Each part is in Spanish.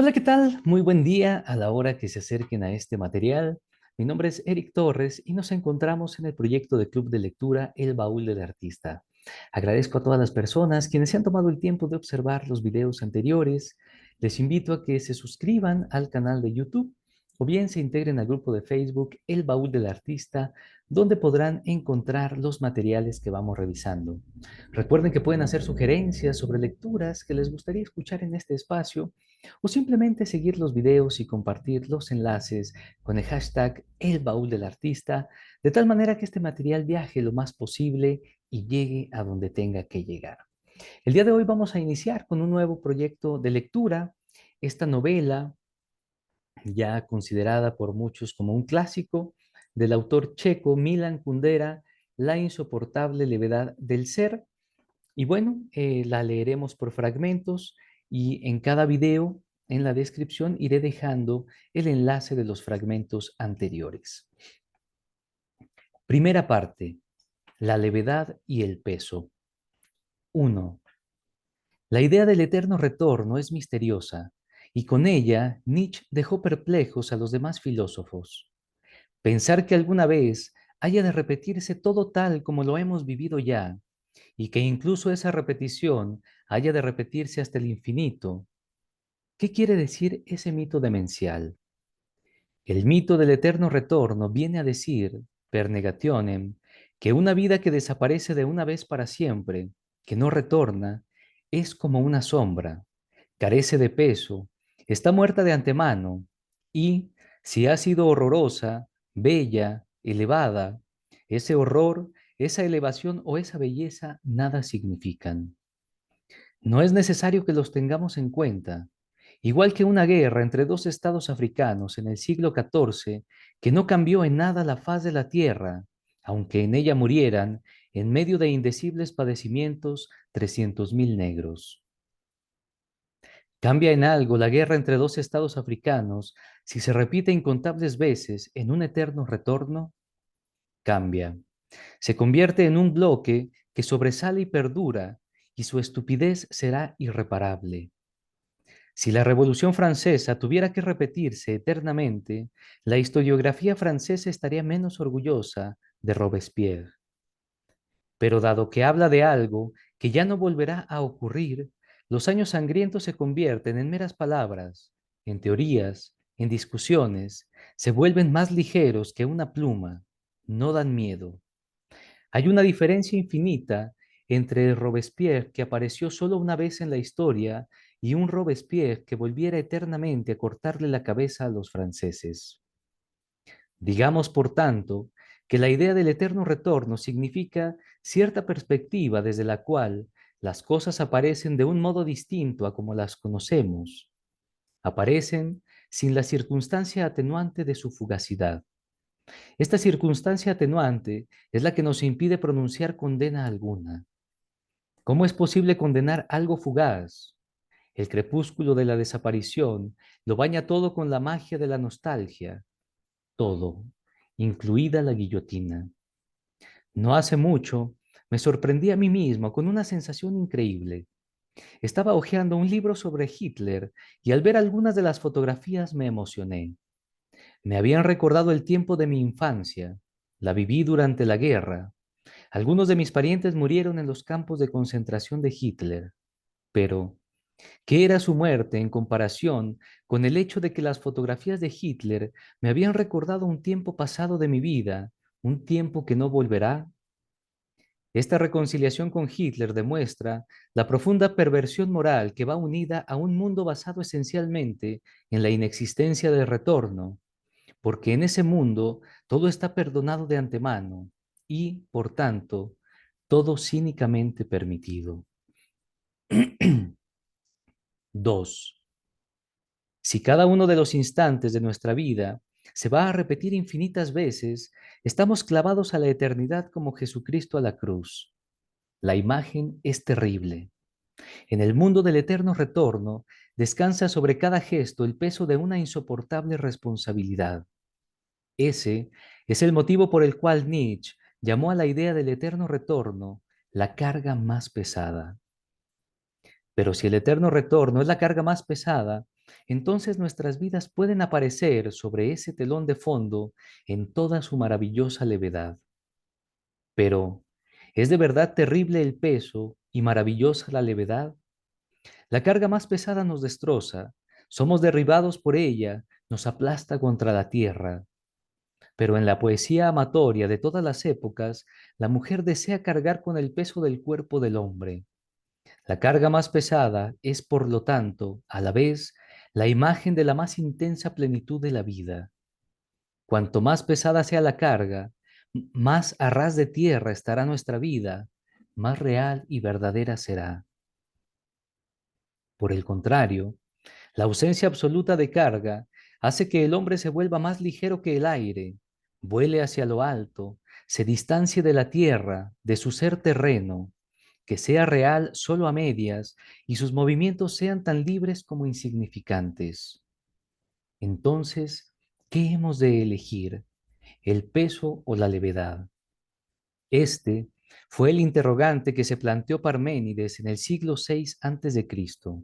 Hola, ¿qué tal? Muy buen día a la hora que se acerquen a este material. Mi nombre es Eric Torres y nos encontramos en el proyecto de Club de Lectura El Baúl del Artista. Agradezco a todas las personas quienes se han tomado el tiempo de observar los videos anteriores. Les invito a que se suscriban al canal de YouTube o bien se integren al grupo de Facebook El Baúl del Artista, donde podrán encontrar los materiales que vamos revisando. Recuerden que pueden hacer sugerencias sobre lecturas que les gustaría escuchar en este espacio o simplemente seguir los videos y compartir los enlaces con el hashtag El Baúl del Artista, de tal manera que este material viaje lo más posible y llegue a donde tenga que llegar. El día de hoy vamos a iniciar con un nuevo proyecto de lectura. Esta novela, ya considerada por muchos como un clásico, del autor checo Milan Kundera, La insoportable levedad del ser. Y bueno, la leeremos por fragmentos y en cada video, en la descripción, iré dejando el enlace de los fragmentos anteriores. Primera parte, la levedad y el peso. 1. La idea del eterno retorno es misteriosa y con ella Nietzsche dejó perplejos a los demás filósofos. Pensar que alguna vez haya de repetirse todo tal como lo hemos vivido ya y que incluso esa repetición haya de repetirse hasta el infinito. ¿Qué quiere decir ese mito demencial? El mito del eterno retorno viene a decir, per negationem, que una vida que desaparece de una vez para siempre, que no retorna, es como una sombra, carece de peso, está muerta de antemano y, si ha sido horrorosa, bella, elevada, ese horror, esa elevación o esa belleza nada significan. No es necesario que los tengamos en cuenta, igual que una guerra entre dos estados africanos en el siglo XIV que no cambió en nada la faz de la tierra, aunque en ella murieran, en medio de indecibles padecimientos, 300.000 negros. ¿Cambia en algo la guerra entre dos estados africanos si se repite incontables veces en un eterno retorno? Cambia. Se convierte en un bloque que sobresale y perdura, y su estupidez será irreparable. Si la Revolución Francesa tuviera que repetirse eternamente, la historiografía francesa estaría menos orgullosa de Robespierre. Pero dado que habla de algo que ya no volverá a ocurrir, los años sangrientos se convierten en meras palabras, en teorías, en discusiones, se vuelven más ligeros que una pluma, no dan miedo. Hay una diferencia infinita entre el Robespierre que apareció solo una vez en la historia y un Robespierre que volviera eternamente a cortarle la cabeza a los franceses. Digamos, por tanto, que la idea del eterno retorno significa cierta perspectiva desde la cual las cosas aparecen de un modo distinto a como las conocemos. Aparecen sin la circunstancia atenuante de su fugacidad. Esta circunstancia atenuante es la que nos impide pronunciar condena alguna. ¿Cómo es posible condenar algo fugaz? El crepúsculo de la desaparición lo baña todo con la magia de la nostalgia, todo, incluida la guillotina. No hace mucho me sorprendí a mí mismo con una sensación increíble. Estaba hojeando un libro sobre Hitler y al ver algunas de las fotografías me emocioné. Me habían recordado el tiempo de mi infancia. La viví durante la guerra. Algunos de mis parientes murieron en los campos de concentración de Hitler, pero ¿qué era su muerte en comparación con el hecho de que las fotografías de Hitler me habían recordado un tiempo pasado de mi vida, un tiempo que no volverá? Esta reconciliación con Hitler demuestra la profunda perversión moral que va unida a un mundo basado esencialmente en la inexistencia del retorno, porque en ese mundo todo está perdonado de antemano y, por tanto, todo cínicamente permitido. 2. Si cada uno de los instantes de nuestra vida se va a repetir infinitas veces, estamos clavados a la eternidad como Jesucristo a la cruz. La imagen es terrible. En el mundo del eterno retorno descansa sobre cada gesto el peso de una insoportable responsabilidad. Ese es el motivo por el cual Nietzsche llamó a la idea del eterno retorno la carga más pesada. Pero si el eterno retorno es la carga más pesada, entonces nuestras vidas pueden aparecer sobre ese telón de fondo en toda su maravillosa levedad. Pero, ¿es de verdad terrible el peso y maravillosa la levedad? La carga más pesada nos destroza, somos derribados por ella, nos aplasta contra la tierra. Pero en la poesía amatoria de todas las épocas, la mujer desea cargar con el peso del cuerpo del hombre. La carga más pesada es, por lo tanto, a la vez, la imagen de la más intensa plenitud de la vida. Cuanto más pesada sea la carga, más a ras de tierra estará nuestra vida, más real y verdadera será. Por el contrario, la ausencia absoluta de carga hace que el hombre se vuelva más ligero que el aire, vuele hacia lo alto, se distancie de la tierra, de su ser terreno, que sea real solo a medias y sus movimientos sean tan libres como insignificantes. Entonces, ¿qué hemos de elegir? ¿El peso o la levedad? Este fue el interrogante que se planteó Parménides en el siglo VI antes de Cristo.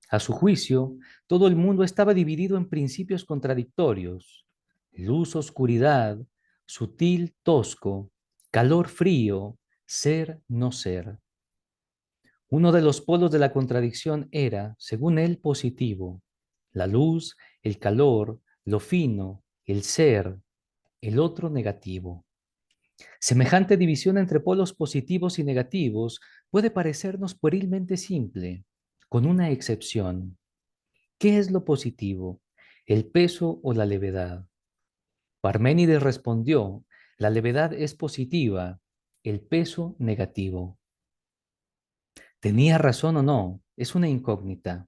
A su juicio, todo el mundo estaba dividido en principios contradictorios: luz, oscuridad, sutil, tosco, calor, frío, ser, no ser. Uno de los polos de la contradicción era, según él, positivo: la luz, el calor, lo fino, el ser; el otro, negativo. Semejante división entre polos positivos y negativos puede parecernos puerilmente simple, con una excepción. ¿Qué es lo positivo? ¿El peso o la levedad? Parménides respondió: la levedad es positiva, el peso negativo. ¿Tenía razón o no? Es una incógnita.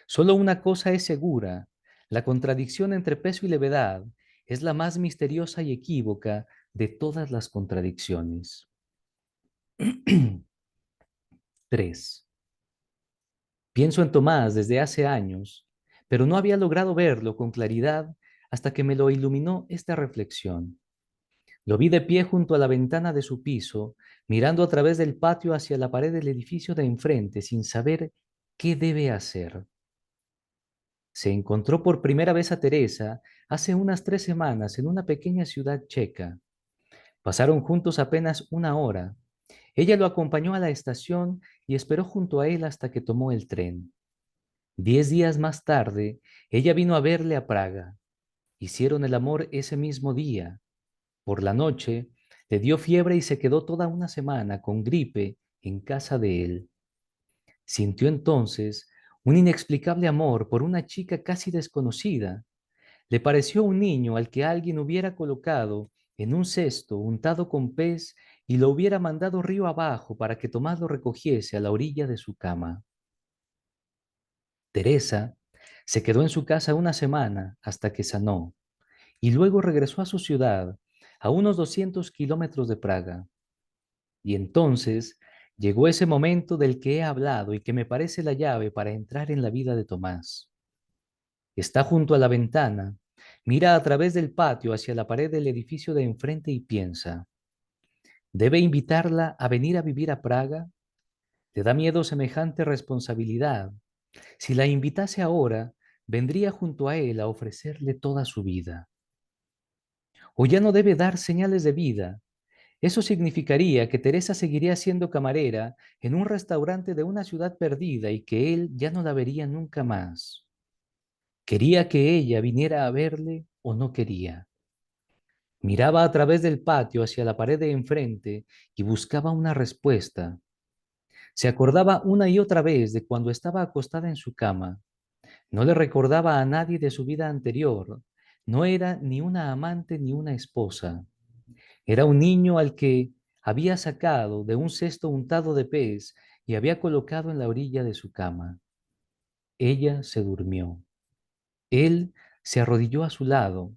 Solo una cosa es segura: la contradicción entre peso y levedad es la más misteriosa y equívoca de todas las contradicciones. 3. Pienso en Tomás desde hace años, pero no había logrado verlo con claridad hasta que me lo iluminó esta reflexión. Lo vi de pie junto a la ventana de su piso, mirando a través del patio hacia la pared del edificio de enfrente, sin saber qué debe hacer. Se encontró por primera vez a Teresa hace unas 3 semanas en una pequeña ciudad checa. Pasaron juntos apenas una hora. Ella lo acompañó a la estación y esperó junto a él hasta que tomó el tren. 10 días más tarde, ella vino a verle a Praga. Hicieron el amor ese mismo día. Por la noche, le dio fiebre y se quedó toda una semana con gripe en casa de él. Sintió entonces un inexplicable amor por una chica casi desconocida. Le pareció un niño al que alguien hubiera colocado en un cesto untado con pez y lo hubiera mandado río abajo para que Tomás lo recogiese a la orilla de su cama. Teresa se quedó en su casa una semana hasta que sanó y luego regresó a su ciudad, a unos 200 kilómetros de Praga. Y entonces llegó ese momento del que he hablado y que me parece la llave para entrar en la vida de Tomás. Está junto a la ventana, mira a través del patio hacia la pared del edificio de enfrente y piensa: ¿debe invitarla a venir a vivir a Praga? ¿Le da miedo semejante responsabilidad? Si la invitase ahora, vendría junto a él a ofrecerle toda su vida. O ya no debe dar señales de vida. Eso significaría que Teresa seguiría siendo camarera en un restaurante de una ciudad perdida y que él ya no la vería nunca más. ¿Quería que ella viniera a verle o no quería? Miraba a través del patio hacia la pared de enfrente y buscaba una respuesta. Se acordaba una y otra vez de cuando estaba acostada en su cama. No le recordaba a nadie de su vida anterior. No era ni una amante ni una esposa. Era un niño al que había sacado de un cesto untado de pez y había colocado en la orilla de su cama. Ella se durmió. Él se arrodilló a su lado.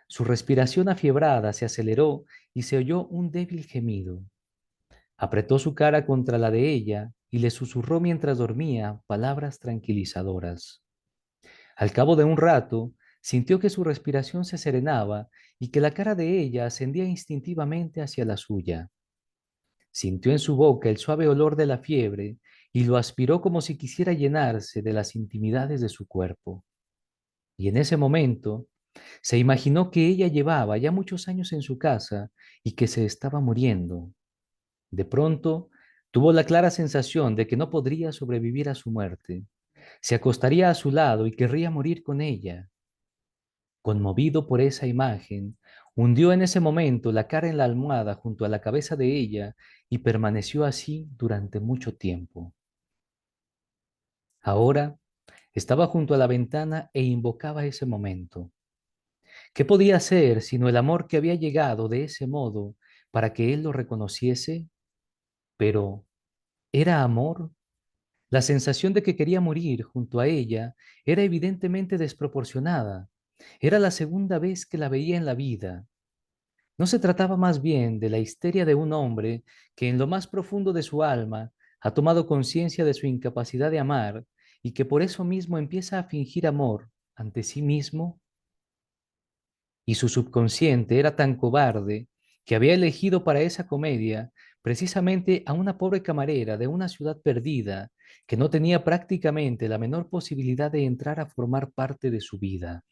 Su respiración afiebrada se aceleró y se oyó un débil gemido. Apretó su cara contra la de ella y le susurró mientras dormía palabras tranquilizadoras. Al cabo de un rato, sintió que su respiración se serenaba y que la cara de ella ascendía instintivamente hacia la suya. Sintió en su boca el suave olor de la fiebre y lo aspiró como si quisiera llenarse de las intimidades de su cuerpo. Y en ese momento se imaginó que ella llevaba ya muchos años en su casa y que se estaba muriendo. De pronto, tuvo la clara sensación de que no podría sobrevivir a su muerte. Se acostaría a su lado y querría morir con ella. Conmovido por esa imagen, hundió en ese momento la cara en la almohada junto a la cabeza de ella y permaneció así durante mucho tiempo. Ahora estaba junto a la ventana e invocaba ese momento. ¿Qué podía hacer sino el amor que había llegado de ese modo para que él lo reconociese? Pero, ¿era amor? La sensación de que quería morir junto a ella era evidentemente desproporcionada. Era la segunda vez que la veía en la vida. ¿No se trataba más bien de la histeria de un hombre que en lo más profundo de su alma ha tomado conciencia de su incapacidad de amar y que por eso mismo empieza a fingir amor ante sí mismo? Y su subconsciente era tan cobarde que había elegido para esa comedia precisamente a una pobre camarera de una ciudad perdida que no tenía prácticamente la menor posibilidad de entrar a formar parte de su vida.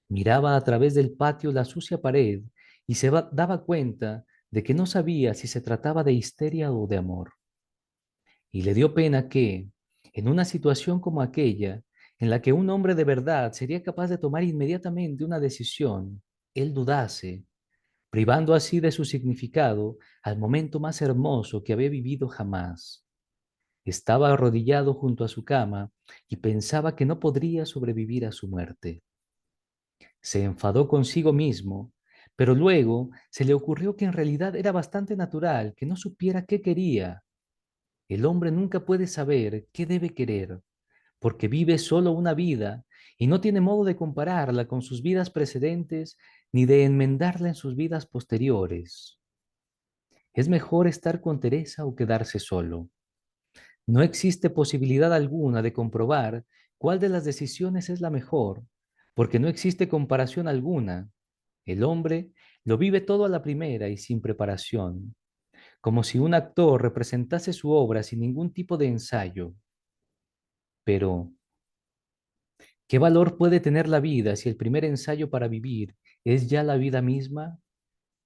Miraba a través del patio la sucia pared y daba cuenta de que no sabía si se trataba de histeria o de amor. Y le dio pena que, en una situación como aquella, en la que un hombre de verdad sería capaz de tomar inmediatamente una decisión, él dudase, privando así de su significado al momento más hermoso que había vivido jamás. Estaba arrodillado junto a su cama y pensaba que no podría sobrevivir a su muerte. Se enfadó consigo mismo, pero luego se le ocurrió que en realidad era bastante natural que no supiera qué quería. El hombre nunca puede saber qué debe querer, porque vive solo una vida y no tiene modo de compararla con sus vidas precedentes ni de enmendarla en sus vidas posteriores. Es mejor estar con Teresa o quedarse solo. No existe posibilidad alguna de comprobar cuál de las decisiones es la mejor, porque no existe comparación alguna. El hombre lo vive todo a la primera y sin preparación, como si un actor representase su obra sin ningún tipo de ensayo. Pero, ¿qué valor puede tener la vida si el primer ensayo para vivir es ya la vida misma?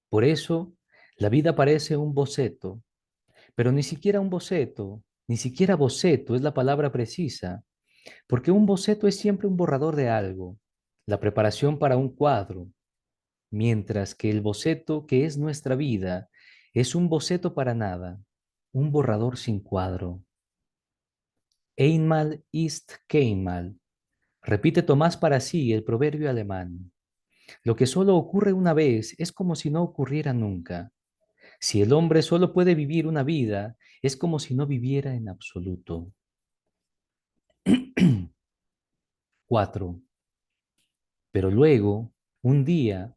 Por eso, la vida parece un boceto, pero ni siquiera un boceto, ni siquiera boceto es la palabra precisa, porque un boceto es siempre un borrador de algo, la preparación para un cuadro, mientras que el boceto que es nuestra vida es un boceto para nada, un borrador sin cuadro. Einmal ist keinmal, repite Tomás para sí el proverbio alemán. Lo que solo ocurre una vez es como si no ocurriera nunca. Si el hombre solo puede vivir una vida, es como si no viviera en absoluto. 4. Pero luego, un día,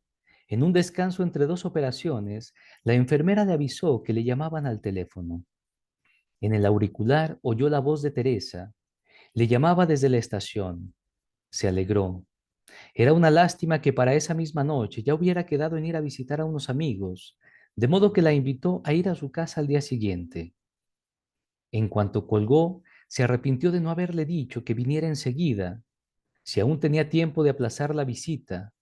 en un descanso entre dos operaciones, la enfermera le avisó que le llamaban al teléfono. En el auricular oyó la voz de Teresa. Le llamaba desde la estación. Se alegró. Era una lástima que para esa misma noche ya hubiera quedado en ir a visitar a unos amigos, de modo que la invitó a ir a su casa al día siguiente. En cuanto colgó, se arrepintió de no haberle dicho que viniera enseguida, si aún tenía tiempo de aplazar la visita.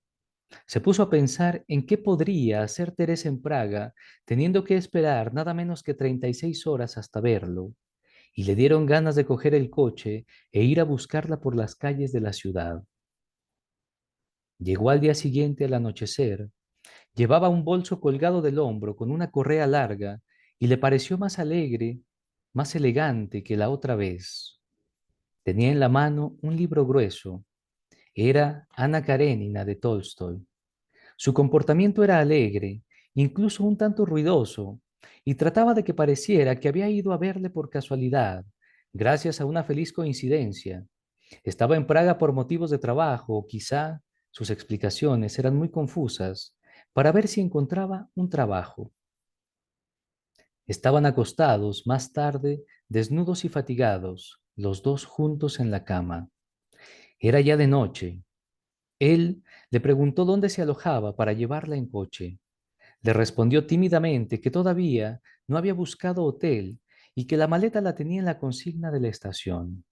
Se puso a pensar en qué podría hacer Teresa en Praga, teniendo que esperar nada menos que 36 horas hasta verlo, y le dieron ganas de coger el coche e ir a buscarla por las calles de la ciudad. Llegó al día siguiente al anochecer. Llevaba un bolso colgado del hombro con una correa larga y le pareció más alegre, más elegante que la otra vez. Tenía en la mano un libro grueso. Era Ana Karenina de Tolstoy. Su comportamiento era alegre, incluso un tanto ruidoso, y trataba de que pareciera que había ido a verle por casualidad, gracias a una feliz coincidencia. Estaba en Praga por motivos de trabajo, o quizá sus explicaciones eran muy confusas, para ver si encontraba un trabajo. Estaban acostados más tarde, desnudos y fatigados, los dos juntos en la cama. Era ya de noche. Él le preguntó dónde se alojaba para llevarla en coche. Le respondió tímidamente que todavía no había buscado hotel y que la maleta la tenía en la consigna de la estación.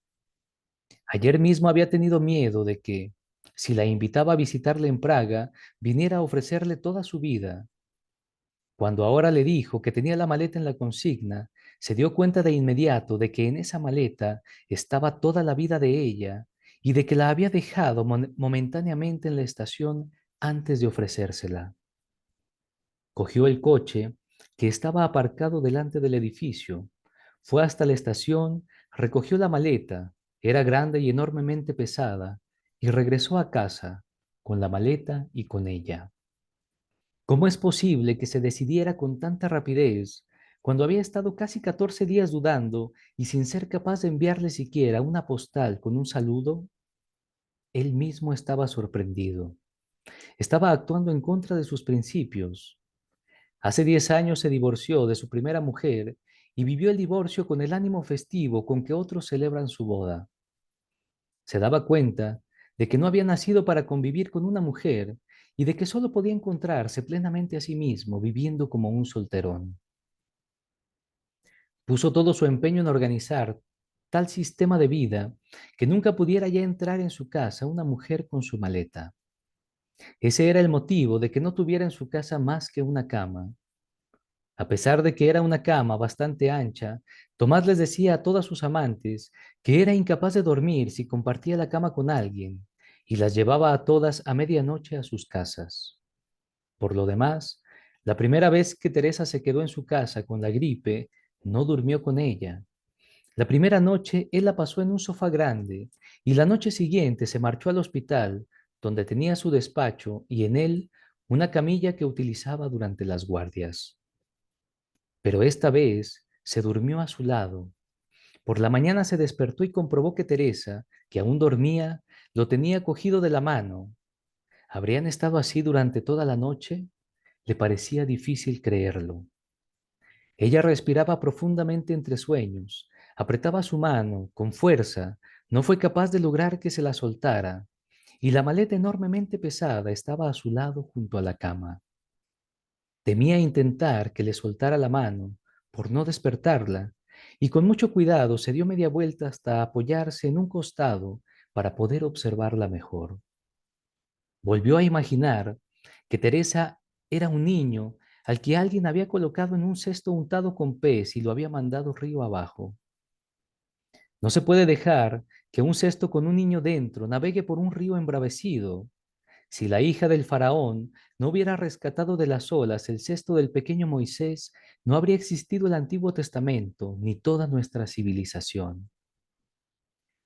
Ayer mismo había tenido miedo de que, si la invitaba a visitarle en Praga, viniera a ofrecerle toda su vida. Cuando ahora le dijo que tenía la maleta en la consigna, se dio cuenta de inmediato de que en esa maleta estaba toda la vida de ella y de que la había dejado momentáneamente en la estación antes de ofrecérsela. Cogió el coche, que estaba aparcado delante del edificio, fue hasta la estación, recogió la maleta, era grande y enormemente pesada, y regresó a casa con la maleta y con ella. ¿Cómo es posible que se decidiera con tanta rapidez cuando había estado casi 14 días dudando y sin ser capaz de enviarle siquiera una postal con un saludo? Él mismo estaba sorprendido. Estaba actuando en contra de sus principios. Hace 10 años se divorció de su primera mujer y vivió el divorcio con el ánimo festivo con que otros celebran su boda. Se daba cuenta de que no había nacido para convivir con una mujer y de que solo podía encontrarse plenamente a sí mismo viviendo como un solterón. Puso todo su empeño en organizar tal sistema de vida que nunca pudiera ya entrar en su casa una mujer con su maleta. Ese era el motivo de que no tuviera en su casa más que una cama. A pesar de que era una cama bastante ancha, Tomás les decía a todas sus amantes que era incapaz de dormir si compartía la cama con alguien y las llevaba a todas a medianoche a sus casas. Por lo demás, la primera vez que Teresa se quedó en su casa con la gripe, no durmió con ella. La primera noche él la pasó en un sofá grande y la noche siguiente se marchó al hospital, donde tenía su despacho y en él una camilla que utilizaba durante las guardias. Pero esta vez se durmió a su lado. Por la mañana se despertó y comprobó que Teresa, que aún dormía, lo tenía cogido de la mano. ¿Habrían estado así durante toda la noche? Le parecía difícil creerlo. Ella respiraba profundamente entre sueños, apretaba su mano con fuerza, no fue capaz de lograr que se la soltara, y la maleta enormemente pesada estaba a su lado junto a la cama. Temía intentar que le soltara la mano por no despertarla, y con mucho cuidado se dio media vuelta hasta apoyarse en un costado para poder observarla mejor. Volvió a imaginar que Teresa era un niño al que alguien había colocado en un cesto untado con pez y lo había mandado río abajo. No se puede dejar que un cesto con un niño dentro navegue por un río embravecido. Si la hija del faraón no hubiera rescatado de las olas el cesto del pequeño Moisés, no habría existido el Antiguo Testamento ni toda nuestra civilización.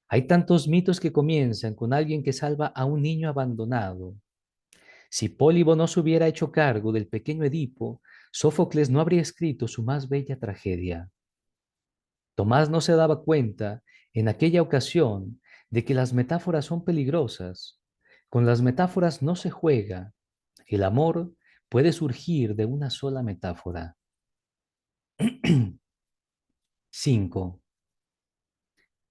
Hay tantos mitos que comienzan con alguien que salva a un niño abandonado. Si Pólibo no se hubiera hecho cargo del pequeño Edipo, Sófocles no habría escrito su más bella tragedia. Tomás no se daba cuenta en aquella ocasión de que las metáforas son peligrosas. Con las metáforas no se juega. El amor puede surgir de una sola metáfora. 5.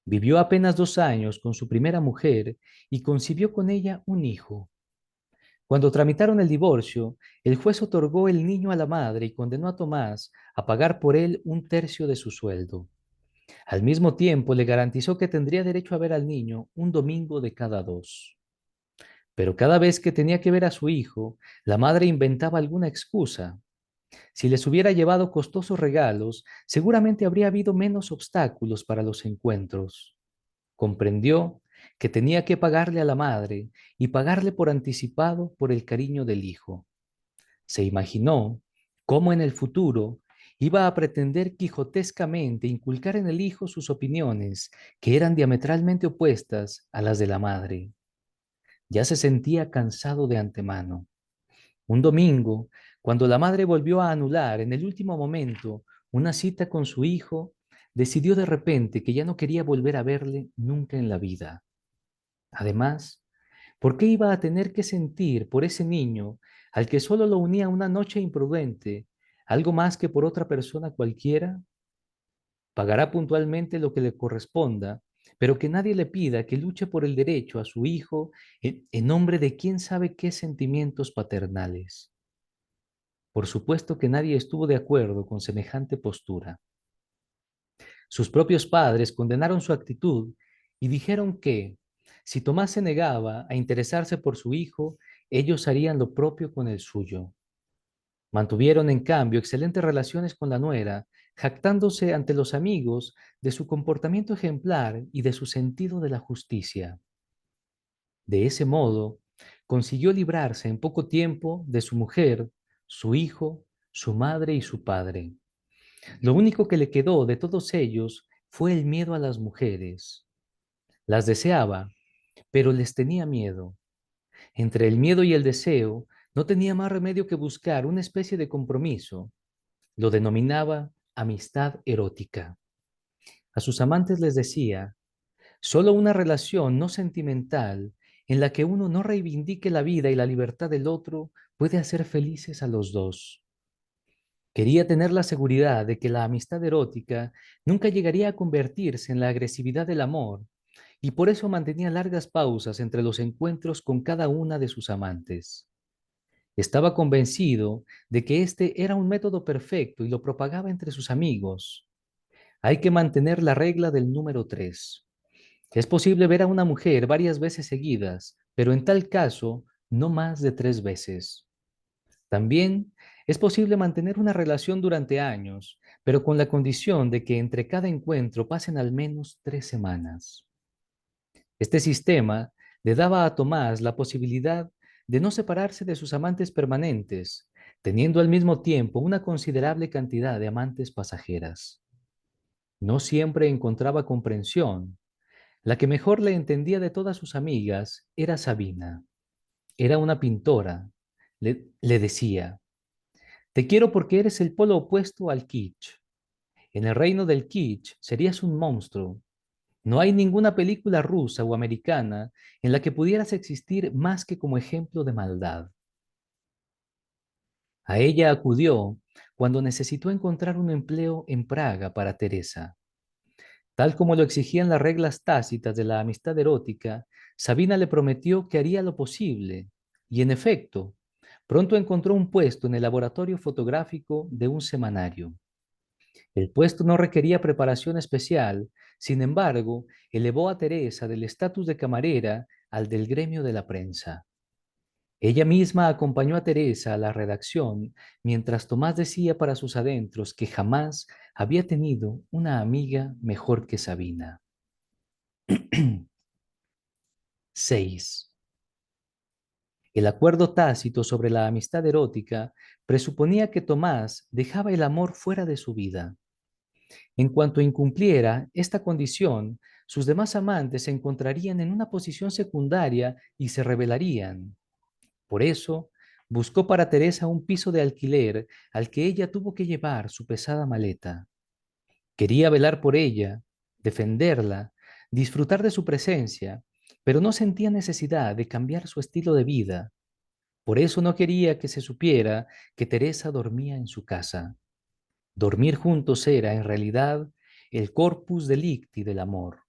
Vivió apenas 2 años con su primera mujer y concibió con ella un hijo. Cuando tramitaron el divorcio, el juez otorgó el niño a la madre y condenó a Tomás a pagar por él un tercio de su sueldo. Al mismo tiempo, le garantizó que tendría derecho a ver al niño un domingo de cada 2. Pero cada vez que tenía que ver a su hijo, la madre inventaba alguna excusa. Si les hubiera llevado costosos regalos, seguramente habría habido menos obstáculos para los encuentros. Comprendió que tenía que pagarle a la madre y pagarle por anticipado por el cariño del hijo. Se imaginó cómo en el futuro iba a pretender quijotescamente inculcar en el hijo sus opiniones, que eran diametralmente opuestas a las de la madre. Ya se sentía cansado de antemano. Un domingo, cuando la madre volvió a anular en el último momento una cita con su hijo, decidió de repente que ya no quería volver a verle nunca en la vida. Además, ¿por qué iba a tener que sentir por ese niño al que solo lo unía una noche imprudente, algo más que por otra persona cualquiera? Pagará puntualmente lo que le corresponda, pero que nadie le pida que luche por el derecho a su hijo en nombre de quién sabe qué sentimientos paternales. Por supuesto que nadie estuvo de acuerdo con semejante postura. Sus propios padres condenaron su actitud y dijeron que, si Tomás se negaba a interesarse por su hijo, ellos harían lo propio con el suyo. Mantuvieron, en cambio, excelentes relaciones con la nuera, jactándose ante los amigos de su comportamiento ejemplar y de su sentido de la justicia. De ese modo, consiguió librarse en poco tiempo de su mujer, su hijo, su madre y su padre. Lo único que le quedó de todos ellos fue el miedo a las mujeres. Las deseaba, pero les tenía miedo. Entre el miedo y el deseo, no tenía más remedio que buscar una especie de compromiso. Lo denominaba amistad erótica. A sus amantes les decía: solo una relación no sentimental en la que uno no reivindique la vida y la libertad del otro puede hacer felices a los dos. Quería tener la seguridad de que la amistad erótica nunca llegaría a convertirse en la agresividad del amor, y por eso mantenía largas pausas entre los encuentros con cada una de sus amantes. Estaba convencido de que este era un método perfecto y lo propagaba entre sus amigos. Hay que mantener la regla del número 3. Es posible ver a una mujer varias veces seguidas, pero en tal caso, no más de 3 veces. También es posible mantener una relación durante años, pero con la condición de que entre cada encuentro pasen al menos 3 semanas. Este sistema le daba a Tomás la posibilidad de no separarse de sus amantes permanentes, teniendo al mismo tiempo una considerable cantidad de amantes pasajeras. No siempre encontraba comprensión. La que mejor le entendía de todas sus amigas era Sabina. Era una pintora. Le decía: te quiero porque eres el polo opuesto al kitsch. En el reino del kitsch serías un monstruo. No hay ninguna película rusa o americana en la que pudieras existir más que como ejemplo de maldad. A ella acudió cuando necesitó encontrar un empleo en Praga para Teresa. Tal como lo exigían las reglas tácitas de la amistad erótica, Sabina le prometió que haría lo posible, y en efecto, pronto encontró un puesto en el laboratorio fotográfico de un semanario. El puesto no requería preparación especial, sin embargo, elevó a Teresa del estatus de camarera al del gremio de la prensa. Ella misma acompañó a Teresa a la redacción, mientras Tomás decía para sus adentros que jamás había tenido una amiga mejor que Sabina. 6. El acuerdo tácito sobre la amistad erótica presuponía que Tomás dejaba el amor fuera de su vida. En cuanto incumpliera esta condición, sus demás amantes se encontrarían en una posición secundaria y se rebelarían. Por eso, buscó para Teresa un piso de alquiler al que ella tuvo que llevar su pesada maleta. Quería velar por ella, defenderla, disfrutar de su presencia, pero no sentía necesidad de cambiar su estilo de vida. Por eso no quería que se supiera que Teresa dormía en su casa. Dormir juntos era, en realidad, el corpus delicti del amor.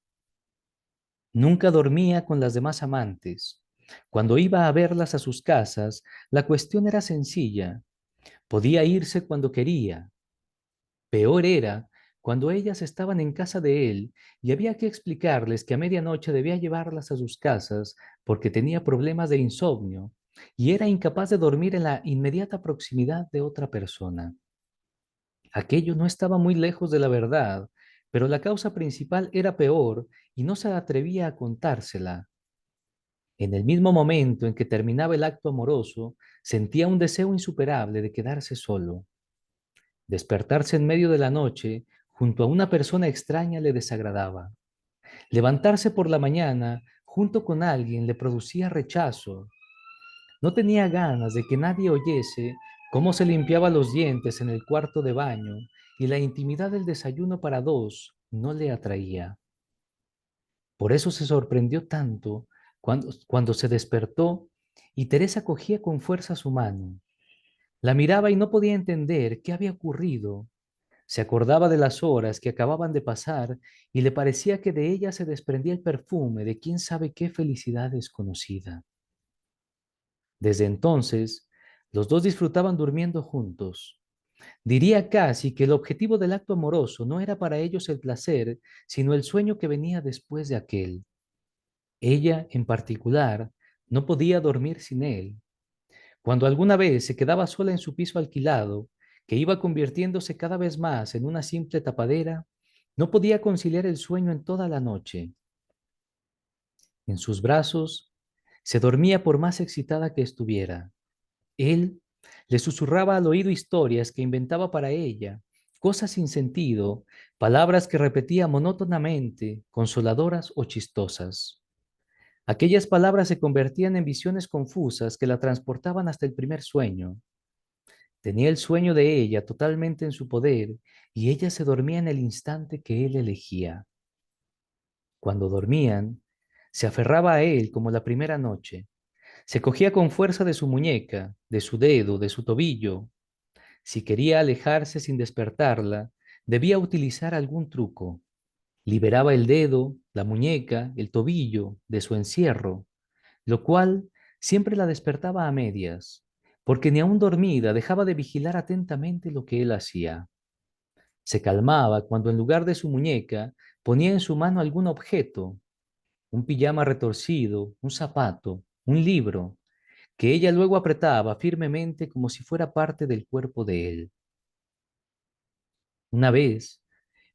Nunca dormía con las demás amantes. Cuando iba a verlas a sus casas, la cuestión era sencilla. Podía irse cuando quería. Peor era cuando ellas estaban en casa de él y había que explicarles que a medianoche debía llevarlas a sus casas porque tenía problemas de insomnio y era incapaz de dormir en la inmediata proximidad de otra persona. Aquello no estaba muy lejos de la verdad, pero la causa principal era peor y no se atrevía a contársela. En el mismo momento en que terminaba el acto amoroso, sentía un deseo insuperable de quedarse solo. Despertarse en medio de la noche junto a una persona extraña le desagradaba. Levantarse por la mañana junto con alguien le producía rechazo. No tenía ganas de que nadie oyese cómo se limpiaba los dientes en el cuarto de baño y la intimidad del desayuno para dos no le atraía. Por eso se sorprendió tanto cuando se despertó y Teresa cogía con fuerza su mano. La miraba y no podía entender qué había ocurrido. Se acordaba de las horas que acababan de pasar y le parecía que de ella se desprendía el perfume de quién sabe qué felicidad desconocida. Desde entonces, los dos disfrutaban durmiendo juntos. Diría casi que el objetivo del acto amoroso no era para ellos el placer, sino el sueño que venía después de aquel. Ella, en particular, no podía dormir sin él. Cuando alguna vez se quedaba sola en su piso alquilado, que iba convirtiéndose cada vez más en una simple tapadera, no podía conciliar el sueño en toda la noche. En sus brazos se dormía por más excitada que estuviera. Él le susurraba al oído historias que inventaba para ella, cosas sin sentido, palabras que repetía monótonamente, consoladoras o chistosas. Aquellas palabras se convertían en visiones confusas que la transportaban hasta el primer sueño. Tenía el sueño de ella totalmente en su poder y ella se dormía en el instante que él elegía. Cuando dormían, se aferraba a él como la primera noche. Se cogía con fuerza de su muñeca, de su dedo, de su tobillo. Si quería alejarse sin despertarla, debía utilizar algún truco. Liberaba el dedo, la muñeca, el tobillo de su encierro, lo cual siempre la despertaba a medias, porque ni aun dormida dejaba de vigilar atentamente lo que él hacía. Se calmaba cuando en lugar de su muñeca ponía en su mano algún objeto, un pijama retorcido, un zapato, un libro, que ella luego apretaba firmemente como si fuera parte del cuerpo de él. Una vez,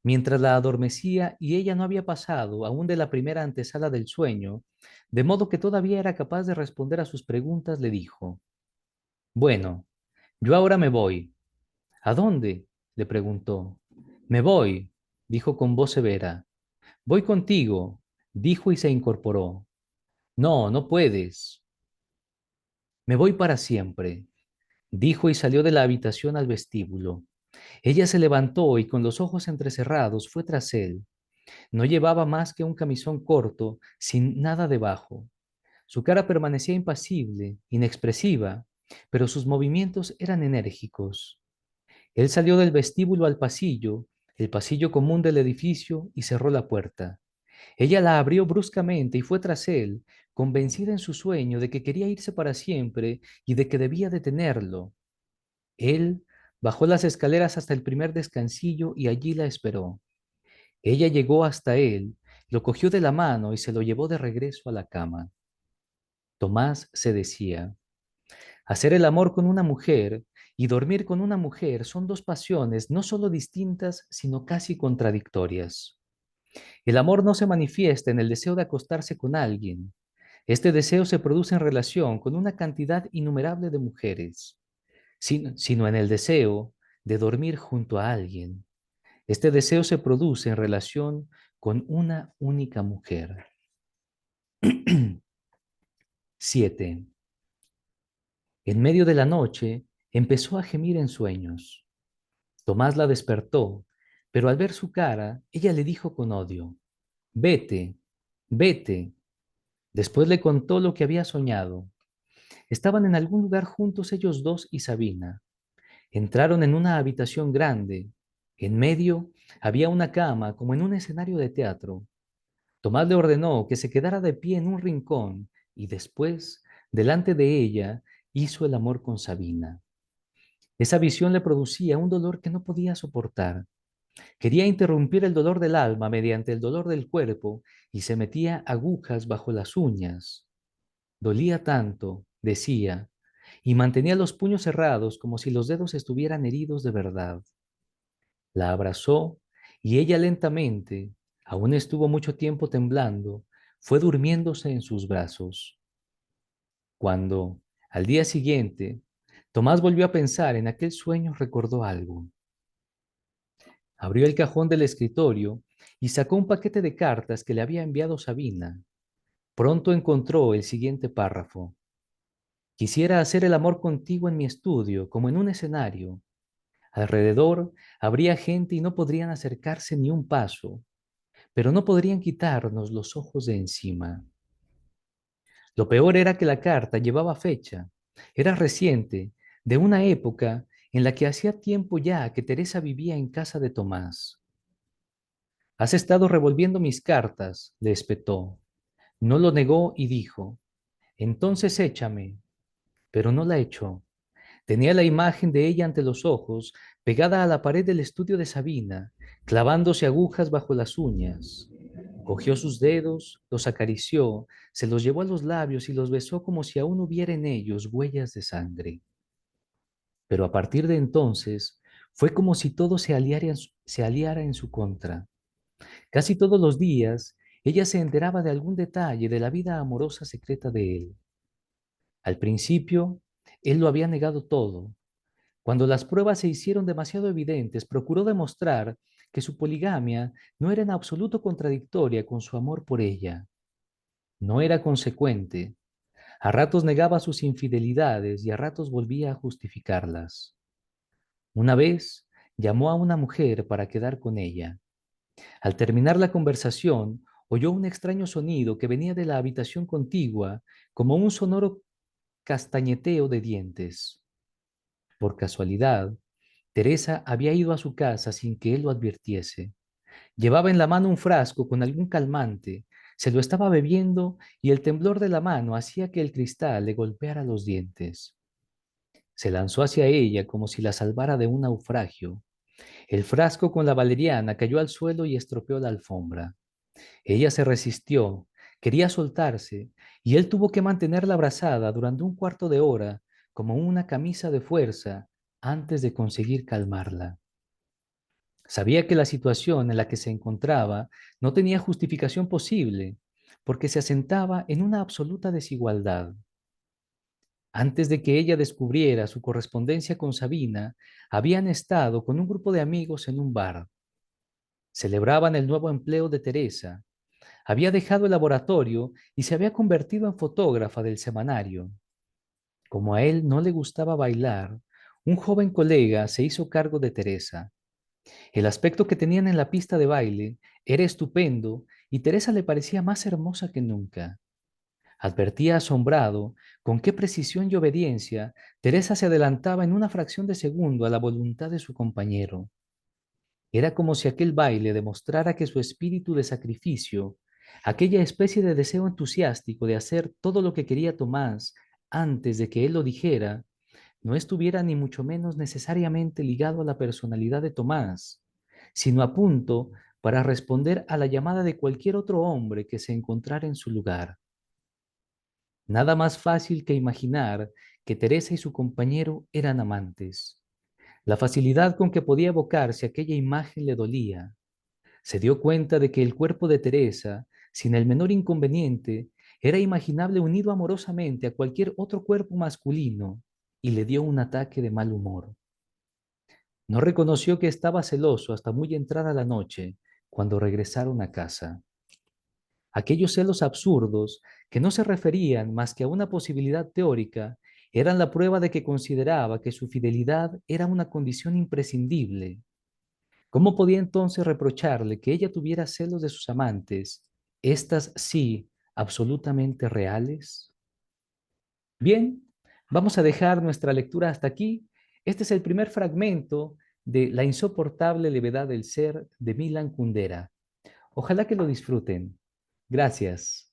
mientras la adormecía y ella no había pasado aún de la primera antesala del sueño, de modo que todavía era capaz de responder a sus preguntas, le dijo, bueno, yo ahora me voy. ¿A dónde? Le preguntó. Me voy, dijo con voz severa. Voy contigo, dijo y se incorporó. No, no puedes. Me voy para siempre, dijo y salió de la habitación al vestíbulo. Ella se levantó y con los ojos entrecerrados fue tras él. No llevaba más que un camisón corto, sin nada debajo. Su cara permanecía impasible, inexpresiva, pero sus movimientos eran enérgicos. Él salió del vestíbulo al pasillo, el pasillo común del edificio, y cerró la puerta. Ella la abrió bruscamente y fue tras él, convencida en su sueño de que quería irse para siempre y de que debía detenerlo. Él bajó las escaleras hasta el primer descansillo y allí la esperó. Ella llegó hasta él, lo cogió de la mano y se lo llevó de regreso a la cama. Tomás se decía, hacer el amor con una mujer y dormir con una mujer son dos pasiones no solo distintas, sino casi contradictorias. El amor no se manifiesta en el deseo de acostarse con alguien. Este deseo se produce en relación con una cantidad innumerable de mujeres, sino en el deseo de dormir junto a alguien. Este deseo se produce en relación con una única mujer. 7. En medio de la noche empezó a gemir en sueños. Tomás la despertó, pero al ver su cara, ella le dijo con odio, vete, vete. Después le contó lo que había soñado. Estaban en algún lugar juntos ellos dos y Sabina. Entraron en una habitación grande. En medio había una cama como en un escenario de teatro. Tomás le ordenó que se quedara de pie en un rincón y después, delante de ella, hizo el amor con Sabina. Esa visión le producía un dolor que no podía soportar. Quería interrumpir el dolor del alma mediante el dolor del cuerpo y se metía agujas bajo las uñas. Dolía tanto, decía, y mantenía los puños cerrados como si los dedos estuvieran heridos de verdad. La abrazó y ella lentamente, aún estuvo mucho tiempo temblando, fue durmiéndose en sus brazos. Cuando, al día siguiente, Tomás volvió a pensar en aquel sueño, recordó algo. Abrió el cajón del escritorio y sacó un paquete de cartas que le había enviado Sabina. Pronto encontró el siguiente párrafo. Quisiera hacer el amor contigo en mi estudio, como en un escenario. Alrededor habría gente y no podrían acercarse ni un paso, pero no podrían quitarnos los ojos de encima. Lo peor era que la carta llevaba fecha, era reciente, de una época en la que hacía tiempo ya que Teresa vivía en casa de Tomás. Has estado revolviendo mis cartas, le espetó. No lo negó y dijo, entonces échame, pero no la echó. Tenía la imagen de ella ante los ojos, pegada a la pared del estudio de Sabina, clavándose agujas bajo las uñas. Cogió sus dedos, los acarició, se los llevó a los labios y los besó como si aún hubiera en ellos huellas de sangre. Pero a partir de entonces fue como si todo se aliara en su contra. Casi todos los días ella se enteraba de algún detalle de la vida amorosa secreta de él. Al principio, él lo había negado todo. Cuando las pruebas se hicieron demasiado evidentes, procuró demostrar que su poligamia no era en absoluto contradictoria con su amor por ella. No era consecuente. A ratos negaba sus infidelidades y a ratos volvía a justificarlas. Una vez llamó a una mujer para quedar con ella. Al terminar la conversación, oyó un extraño sonido que venía de la habitación contigua, como un sonoro castañeteo de dientes. Por casualidad, Teresa había ido a su casa sin que él lo advirtiese. Llevaba en la mano un frasco con algún calmante, se lo estaba bebiendo y el temblor de la mano hacía que el cristal le golpeara los dientes. Se lanzó hacia ella como si la salvara de un naufragio. El frasco con la valeriana cayó al suelo y estropeó la alfombra. Ella se resistió, quería soltarse, y él tuvo que mantenerla abrazada durante un cuarto de hora, como una camisa de fuerza, antes de conseguir calmarla. Sabía que la situación en la que se encontraba no tenía justificación posible, porque se asentaba en una absoluta desigualdad. Antes de que ella descubriera su correspondencia con Sabina, habían estado con un grupo de amigos en un bar. Celebraban el nuevo empleo de Teresa. Había dejado el laboratorio y se había convertido en fotógrafa del semanario. Como a él no le gustaba bailar, un joven colega se hizo cargo de Teresa. El aspecto que tenían en la pista de baile era estupendo y Teresa le parecía más hermosa que nunca. Advertía asombrado con qué precisión y obediencia Teresa se adelantaba en una fracción de segundo a la voluntad de su compañero. Era como si aquel baile demostrara que su espíritu de sacrificio, aquella especie de deseo entusiástico de hacer todo lo que quería Tomás antes de que él lo dijera, no estuviera ni mucho menos necesariamente ligado a la personalidad de Tomás, sino a punto para responder a la llamada de cualquier otro hombre que se encontrara en su lugar. Nada más fácil que imaginar que Teresa y su compañero eran amantes. La facilidad con que podía evocarse aquella imagen le dolía. Se dio cuenta de que el cuerpo de Teresa, sin el menor inconveniente, era imaginable unido amorosamente a cualquier otro cuerpo masculino y le dio un ataque de mal humor. No reconoció que estaba celoso hasta muy entrada la noche, cuando regresaron a casa. Aquellos celos absurdos, que no se referían más que a una posibilidad teórica, eran la prueba de que consideraba que su fidelidad era una condición imprescindible. ¿Cómo podía entonces reprocharle que ella tuviera celos de sus amantes, estas sí, absolutamente reales? Bien, vamos a dejar nuestra lectura hasta aquí. Este es el primer fragmento de La insoportable levedad del ser de Milan Kundera. Ojalá que lo disfruten. Gracias.